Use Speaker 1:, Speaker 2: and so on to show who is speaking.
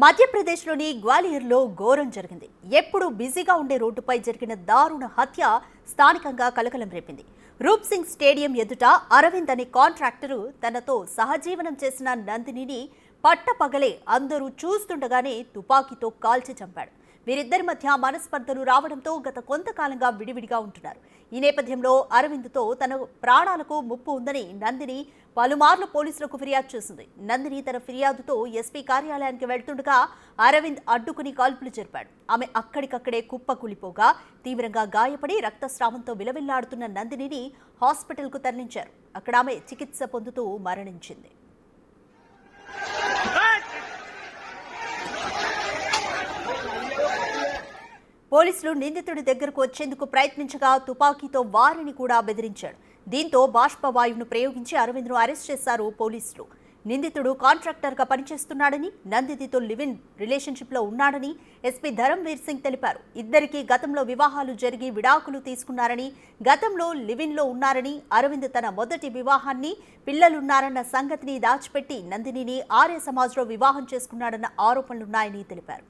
Speaker 1: మధ్యప్రదేశ్లోని గ్వాలియర్లో ఘోరం జరిగింది. ఎప్పుడు బిజీగా ఉండే రోడ్డుపై జరిగిన దారుణ హత్య స్థానికంగా కలకలం రేపింది. రూప్ సింగ్ స్టేడియం ఎదుట అరవింద్ అనే కాంట్రాక్టరు తనతో సహజీవనం చేసిన నందినిని పట్టపగలే అందరూ చూస్తుండగానే తుపాకీతో కాల్చి చంపాడు. వీరిద్దరి మధ్య మనస్పర్ధలు రావడంతో గత కొంతకాలంగా విడివిడిగా ఉంటున్నారు. ఈ నేపథ్యంలో అరవింద్తో తన ప్రాణాలకు ముప్పు ఉందని నందిని పలుమార్లు పోలీసులకు ఫిర్యాదు చేసింది. నందిని తన ఫిర్యాదుతో ఎస్పీ కార్యాలయానికి వెళ్తుండగా అరవింద్ అడ్డుకుని కాల్పులు జరిపాడు. ఆమె అక్కడికక్కడే కుప్పకూలిపోగా తీవ్రంగా గాయపడి రక్తస్రావంతో విలవిల్లాడుతున్న నందినిని హాస్పిటల్కు తరలించారు. అక్కడ ఆమె చికిత్స పొందుతూ మరణించింది. పోలీసులు నిందితుడి దగ్గరకు వచ్చేందుకు ప్రయత్నించగా తుపాకీతో వారిని కూడా బెదిరించాడు. దీంతో బాష్పవాయువును ప్రయోగించి అరవింద్ను అరెస్ట్ చేశారు పోలీసులు. నిందితుడు కాంట్రాక్టర్గా పనిచేస్తున్నాడని, నందినితో లివ్ ఇన్ రిలేషన్షిప్లో ఉన్నాడని ఎస్పీ ధరంవీర్ సింగ్ తెలిపారు. ఇద్దరికీ గతంలో వివాహాలు జరిగి విడాకులు తీసుకున్నారని, గతంలో లివ్ ఇన్లో ఉన్నారని, అరవింద్ తన మొదటి వివాహాన్ని పిల్లలున్నారన్న సంగతిని దాచిపెట్టి నందినిని ఆర్య సమాజ్లో వివాహం చేసుకున్నాడన్న ఆరోపణలున్నాయని తెలిపారు.